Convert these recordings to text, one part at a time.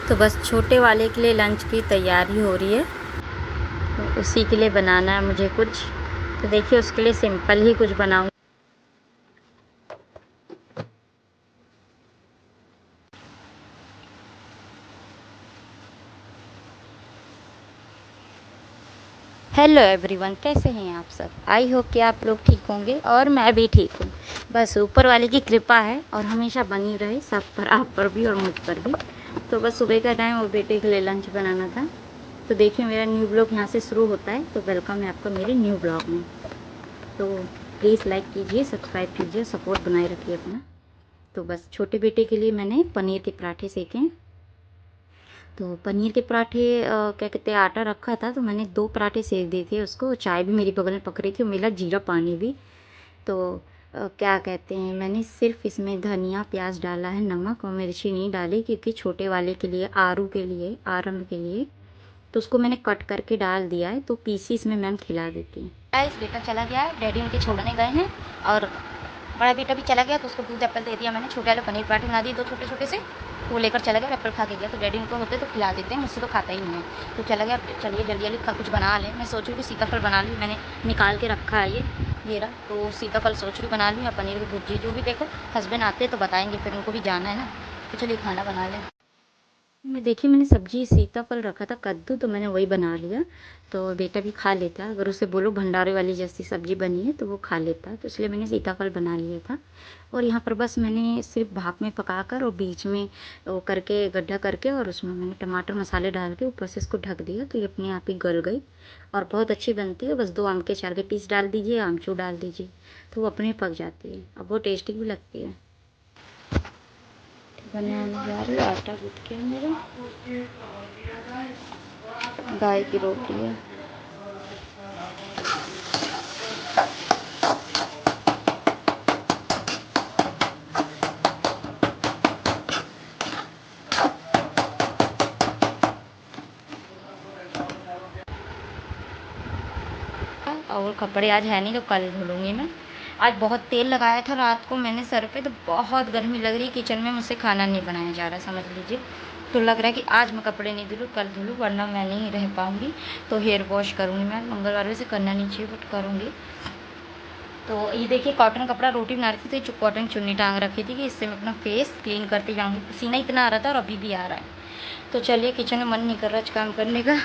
तो बस छोटे वाले के लिए लंच की तैयारी हो रही है, तो उसी के लिए बनाना है मुझे कुछ। तो देखिए उसके लिए सिंपल ही कुछ बनाऊँ। हेलो एवरीवन, कैसे हैं आप सब? आई होप कि आप लोग ठीक होंगे और मैं भी ठीक हूँ। बस ऊपर वाले की कृपा है और हमेशा बनी रहे सब पर, आप पर भी और मुझ पर भी। तो बस सुबह का टाइम और बेटे के लिए लंच बनाना था। तो देखिए मेरा न्यू ब्लॉग यहाँ से शुरू होता है। तो वेलकम है आपका मेरे न्यू ब्लॉग में। तो प्लीज़ लाइक कीजिए, सब्सक्राइब कीजिए, सपोर्ट बनाए रखिए अपना। तो बस छोटे बेटे के लिए मैंने पनीर के पराठे सेके हैं। तो पनीर के पराठे क्या कहते हैं, आटा रखा था तो मैंने 2 पराठे सेक दिए थे उसको। चाय भी मेरी बगल में पक रही थी और मिला जीरा पानी भी। तो क्या कहते हैं, मैंने सिर्फ इसमें धनिया प्याज डाला है, नमक और मिर्ची नहीं डाली क्योंकि छोटे वाले के लिए, आरू के लिए, आरंभ के लिए, तो उसको मैंने कट करके डाल दिया है। तो पीसीस में मैम खिला देती हूँ। गाइस बेटा चला गया है, डैडी उनके छोड़ने गए हैं और बड़ा बेटा भी चला गया। तो उसको दूध एप्पल दे दिया मैंने। छोटे वाले पनीर पराठे बना दिए 2 छोटे छोटे से, वो लेकर चला गया। एप्पल खा के गया। तो डैडी उनको होते तो खिला देते हैं, मुझसे तो खाता ही नहीं है। तो चला गया। चलिए जल्दी जल्दी कुछ बना लें। मैं सोच रही हूँ कि सीताफल बना ली, मैंने निकाल के रखा है ये रहा। तो सीताफल सोच रही बना लूँ या पनीर की भुर्जी, जो भी देखो। हस्बैंड आते तो बताएंगे, फिर उनको भी जाना है ना। तो चलिए खाना बना लें। मैं देखिए मैंने सब्जी सीताफल रखा था, कद्दू, तो मैंने वही बना लिया। तो बेटा भी खा लेता, अगर उसे बोलो भंडारे वाली जैसी सब्जी बनी है तो वो खा लेता। तो इसलिए मैंने सीताफल बना लिया था। और यहाँ पर बस मैंने सिर्फ भाप में पकाकर और बीच में वो करके गड्ढा करके और उसमें मैंने टमाटर मसाले डाल के ऊपर से इसको ढक दिया। तो ये अपने आप ही गल गई और बहुत अच्छी बनती है। बस 2 आम के 4 के पीस डाल दीजिए, आमचूर डाल दीजिए, तो वो अपने पक जाती है और बहुत टेस्टी भी लगती है। बनाने जा रही हूँ, आटा गूँथ के मेरा, गाय की रोटी है। और कपड़े आज है नहीं तो कल धुलूँगी मैं। आज बहुत तेल लगाया था रात को मैंने सर पे, तो बहुत गर्मी लग रही है किचन में, मुझसे खाना नहीं बनाया जा रहा समझ लीजिए। तो लग रहा है कि आज मैं कपड़े नहीं धुलूँ, कल धुलूँ, वरना मैं नहीं रह पाऊँगी। तो हेयर वॉश करूँगी मैं। मंगलवार वैसे करना नहीं चाहिए बट करूँगी। तो ये देखिए कॉटन कपड़ा, रोटी बना रही थी तो कॉटन चुन्नी टांग रखी थी कि इससे मैं अपना फेस क्लीन करती जाऊँगी। पसीना इतना आ रहा था और अभी भी आ रहा है। तो चलिए, किचन में मन नहीं कर रहा आज काम करने का,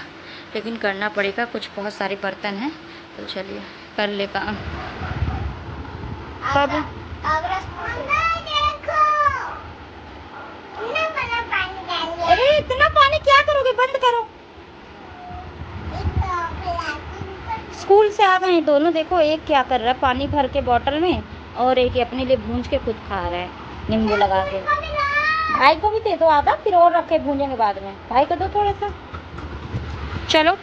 लेकिन करना पड़ेगा, कुछ बहुत सारे बर्तन हैं। तो चलिए कर ले काम। कब अरे इतना पानी क्या करोगे, बंद करो। स्कूल से आ गए हैं दोनों, देखो एक क्या कर रहा है, पानी भर के बोतल में, और एक अपने लिए भूंज के खुद खा रहा है नींबू लगा के। भाई को भी दे दो आधा, फिर और रखे भूंजेंगे बाद में। भाई को दो थोड़ा सा। चलो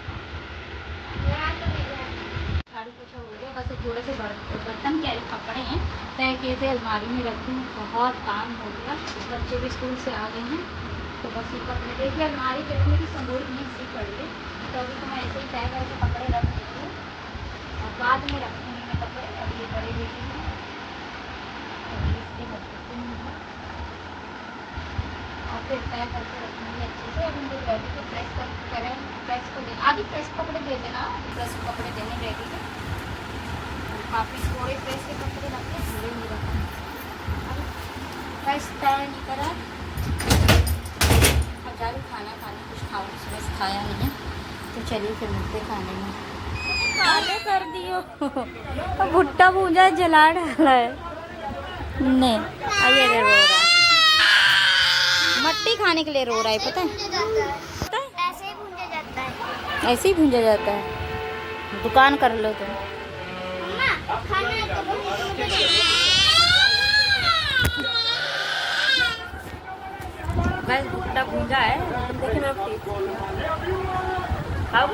बस थोड़े से बर्तन के कपड़े हैं, तय किए थे, अलमारी में रखी हूँ। बहुत काम हो गया, बच्चे भी स्कूल से आ गए हैं। तो बस ये कपड़े देखिए अलमारी पे मेरी संदूर नहीं सी पड़ी है, तो अभी तो मैं ऐसे ही तय करके कपड़े रख देती हूँ और बाद में रखूँगी मैं कपड़े। अब ये बड़े बेटे हैं, इसलिए रख देती हूँ और फिर तय करके रखूँगी अच्छे से। अब मुझे रेडी को प्रेस करें, प्रेस को दे आगे, प्रेस कपड़े दे देना, प्रेस को कपड़े देने रेडी है। काफ़ी थोड़े प्रेस के कपड़े रखे, थोड़े नहीं रखा, अब प्रेस तय नहीं करा। अब जा रही खाना खाने, कुछ खाऊँ, सुबह से खाया नहीं है। तो चलिए फिर मिलते खाने में। खाने कर दियो भुट्टा भूजा जला डाला है नहीं, आइए रो रहा है, मट्टी खाने के लिए रो रहा है, पता है? ऐसे ही भूंजा जाता है, ऐसे ही भूंजा जाता है। दुकान कर लो तुम। बस भुट्टा भूंजा है, देखिए मेरा फेस खाओ।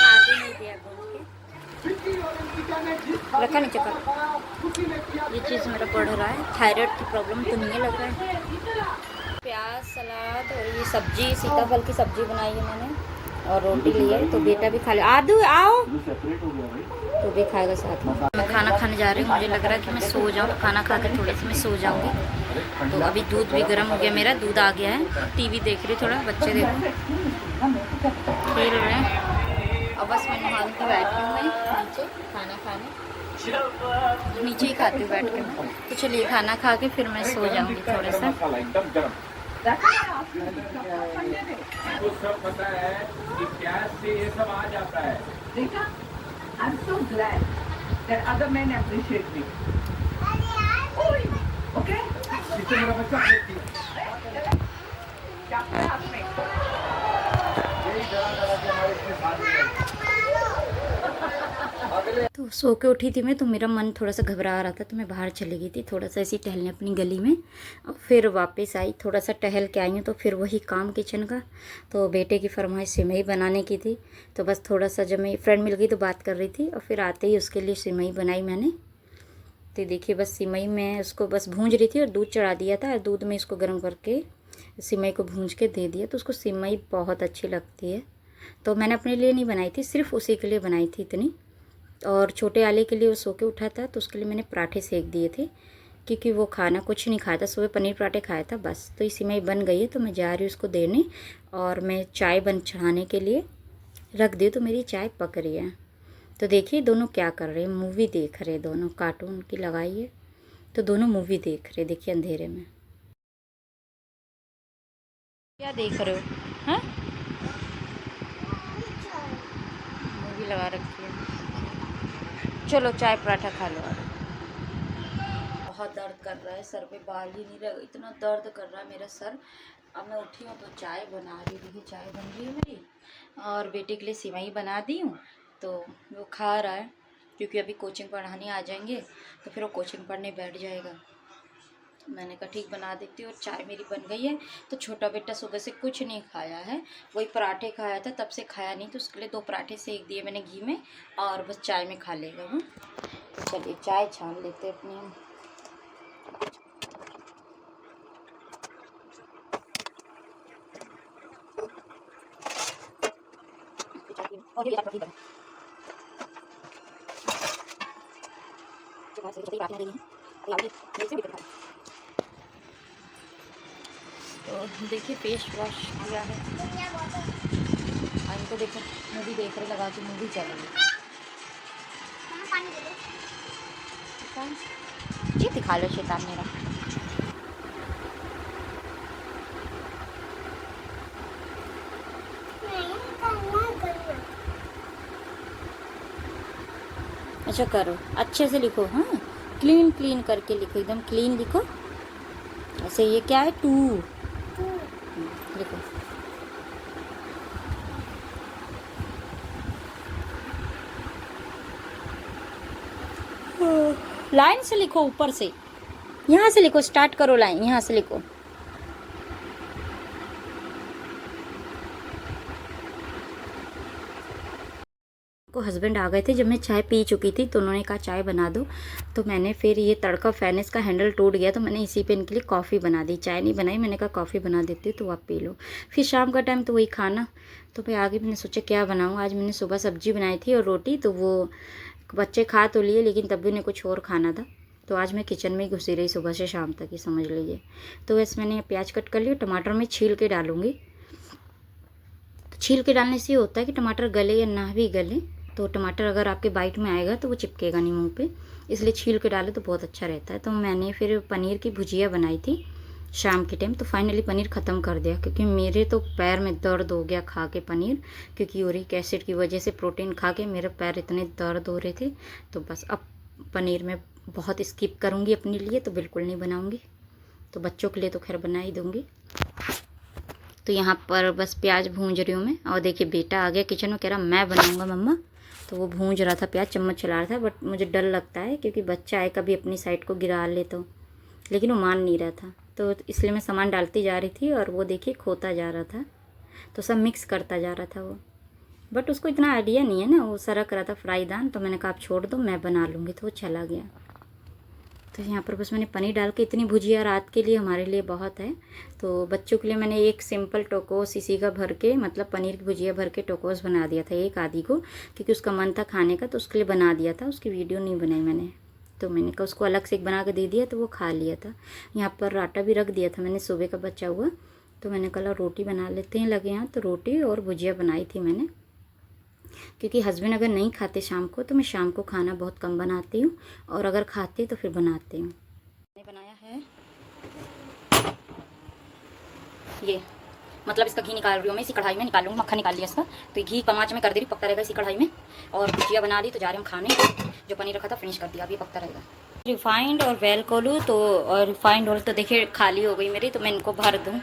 आगे नहीं दिया रखा नीचे कर। ये चीज़ मेरा बढ़ रहा है, थायराइड की प्रॉब्लम तो नहीं लग रहा है। प्याज, सलाद और ये सब्जी, सीताफल की सब्जी बनाई है मैंने और रोटी ली है। तो बेटा भी खा ले, आदू आओ, तो भी खाएगा साथ में। मैं खाना खाने जा रही हूँ, मुझे लग रहा है कि मैं सो जाऊँ, खाना खा के थोड़ी सी मैं सो जाऊँगी। तो अभी दूध भी गर्म हो गया, मेरा दूध आ गया है। टीवी देख रही, थोड़ा बच्चे देखो खेल रहे हैं। अब बस मैं नहा के बैठी हूँ, मैं नीचे खाना खाने, नीचे ही खाती हूँ बैठ के मैं। तो चलिए खाना खा के फिर मैं सो जाऊँगी थोड़ा सा। तो सब पता है कि गैस से ये सब आ जाता है। देखा, I'm so glad that other men appreciate me. Okay? इससे मेरा बच्चा क्या आपने? यही डरा के हमारे इसमें शादी तो सो के उठी थी मैं, तो मेरा मन थोड़ा सा घबरा रहा था, तो मैं बाहर चली गई थी थोड़ा सा ऐसी टहलने अपनी गली में। और फिर वापस आई, थोड़ा सा टहल के आई हूँ, तो फिर वही काम किचन का। तो बेटे की फरमाइश सिमई बनाने की थी, तो बस थोड़ा सा जब मेरी फ्रेंड मिल गई तो बात कर रही थी, और फिर आते ही उसके लिए सिमई बनाई मैंने। तो देखिए बस सिमई में उसको बस भूंज रही थी और दूध चढ़ा दिया था, और दूध में इसको गर्म करके सिमई को भूंज के दे दिया। तो उसको सिमई बहुत अच्छी लगती है। तो मैंने अपने लिए नहीं बनाई थी, सिर्फ उसी के लिए बनाई थी इतनी। और छोटे आले के लिए वो सो के उठा था, तो उसके लिए मैंने पराठे सेक दिए थे, क्योंकि वो खाना कुछ नहीं खाया था, सुबह पनीर पराठे खाया था बस। तो इसी में बन गई है, तो मैं जा रही हूँ उसको देने। और मैं चाय बन चढ़ाने के लिए रख दी, तो मेरी चाय पक रही है। तो देखिए दोनों क्या कर रहे हैं, मूवी देख रहे हैं दोनों, कार्टून की लगाई है, तो दोनों मूवी देख रहे, देखिए अंधेरे में। क्या देख रहे हो? हाँ, मूवी लगा रखी है। चलो चाय पराठा खा लो। बहुत दर्द कर रहा है, सर पे बाल ही नहीं रह, इतना दर्द कर रहा है मेरा सर। अब मैं उठी हूँ तो चाय बना रही थी, चाय बन रही है मेरी, और बेटे के लिए सिवई बना दी हूँ। तो वो खा रहा है, क्योंकि अभी कोचिंग पढ़ाने आ जाएंगे, तो फिर वो कोचिंग पढ़ने बैठ जाएगा। मैंने कहा ठीक बना देती हूँ। और चाय मेरी बन गई है। तो छोटा बेटा सुबह से कुछ नहीं खाया है, वही पराठे खाया था, तब से खाया नहीं, तो उसके लिए 2 पराठे सेक दिए मैंने घी में, और बस चाय में खा लेगा वो। तो चलिए चाय छान लेते अपनी हम। तो देखिए फेस वॉश किया है, इनको देखो मूवी देख रहे, लगा के मूवी चल रही है। जी दिखा लो शैतान मेरा। अच्छा करो, अच्छे से लिखो, हाँ क्लीन क्लीन करके लिखो, एकदम क्लीन लिखो। ऐसे ये क्या है, 2 लिखो। लाइन से लिखो, ऊपर से, यहाँ से लिखो, स्टार्ट करो लाइन, यहाँ से लिखो। को हस्बैंड आ गए थे जब मैं चाय पी चुकी थी, तो उन्होंने कहा चाय बना दो। तो मैंने फिर ये तड़का फैनेस का हैंडल टूट गया, तो मैंने इसी पे इनके लिए कॉफ़ी बना दी, चाय नहीं बनाई। मैंने कहा कॉफ़ी बना देती हूँ तो आप पी लो। फिर शाम का टाइम तो वही खाना, तो मैं आगे मैंने सोचा क्या बनाऊँ। आज मैंने सुबह सब्जी बनाई थी और रोटी, तो वो बच्चे खा तो लिए, लेकिन तब भी उन्हें कुछ और खाना था। तो आज मैं किचन में ही घुसी रही सुबह से शाम तक ही, समझ लीजिए। तो वैसे मैंने प्याज कट कर लिया, टमाटर में छील के डालूँगी। तो छील के डालने से ये होता है कि टमाटर गले या ना भी गले, तो टमाटर अगर आपके बाइट में आएगा तो वो चिपकेगा नहीं मुंह पे, इसलिए छील के डाले तो बहुत अच्छा रहता है। तो मैंने फिर पनीर की भुजिया बनाई थी शाम के टाइम। तो फाइनली पनीर ख़त्म कर दिया, क्योंकि मेरे तो पैर में दर्द हो गया खा के पनीर, क्योंकि यूरिक एसिड की वजह से प्रोटीन खा के मेरे पैर इतने दर्द हो रहे थे। तो बस अब पनीर में बहुत स्किप करूँगी अपने लिए, तो बिल्कुल नहीं बनाऊँगी। तो बच्चों के लिए तो खैर बना ही दूँगी। तो यहाँ पर बस प्याज भूंज रही हूँ मैं, और देखिए बेटा आ गया किचन में, कह रहा मैं बनाऊँगा मम्मा। तो वो भूंज रहा था प्याज, चम्मच चला रहा था, बट मुझे डर लगता है क्योंकि बच्चा है कभी अपनी साइड को गिरा ले तो, लेकिन वो मान नहीं रहा था, तो इसलिए मैं सामान डालती जा रही थी, और वो देखिए खोता जा रहा था, तो सब मिक्स करता जा रहा था वो। बट उसको इतना आइडिया नहीं है ना, वो सरक रहा था फ्राई दान, तो मैंने कहा आप छोड़ दो मैं बना लूँगी, तो वो चला गया। तो यहाँ पर बस मैंने पनीर डाल के, इतनी भुजिया रात के लिए हमारे लिए बहुत है। तो बच्चों के लिए मैंने एक सिंपल टोकोस इसी का भर के, मतलब पनीर की भुजिया भर के टोकोस बना दिया था एक आदि को, क्योंकि उसका मन था खाने का, तो उसके लिए बना दिया था। उसकी वीडियो नहीं बनाई मैंने, तो मैंने कहा उसको अलग से एक बना के दे दिया तो वो खा लिया था। यहाँ पर आटा भी रख दिया था मैंने सुबह का बचा हुआ, तो मैंने कहा रोटी बना लेते हैं लगे यहाँ। तो रोटी और भुजिया बनाई थी मैंने, क्योंकि हस्बैंड अगर नहीं खाते शाम को तो मैं शाम को खाना बहुत कम बनाती हूँ, और अगर खाते तो फिर बनाती हूँ। मैंने बनाया है ये, मतलब इसका घी निकाल रही हूँ मैं, इसी कढ़ाई में निकाल लूँगी, मक्खन निकाल लिया इसका, तो घी 5 में कर दे रही, पकता रहेगा इसी कढ़ाई में। और भुजिया बना ली तो जा रहे हम खाने, जो पनीर रखा था फिनिश कर दिया, अभी पकता रहेगा। रिफाइंड और वेल को लूँ तो, और रिफाइंड ऑयल तो देखिए खाली हो गई मेरी, तो मैं इनको भर दूँ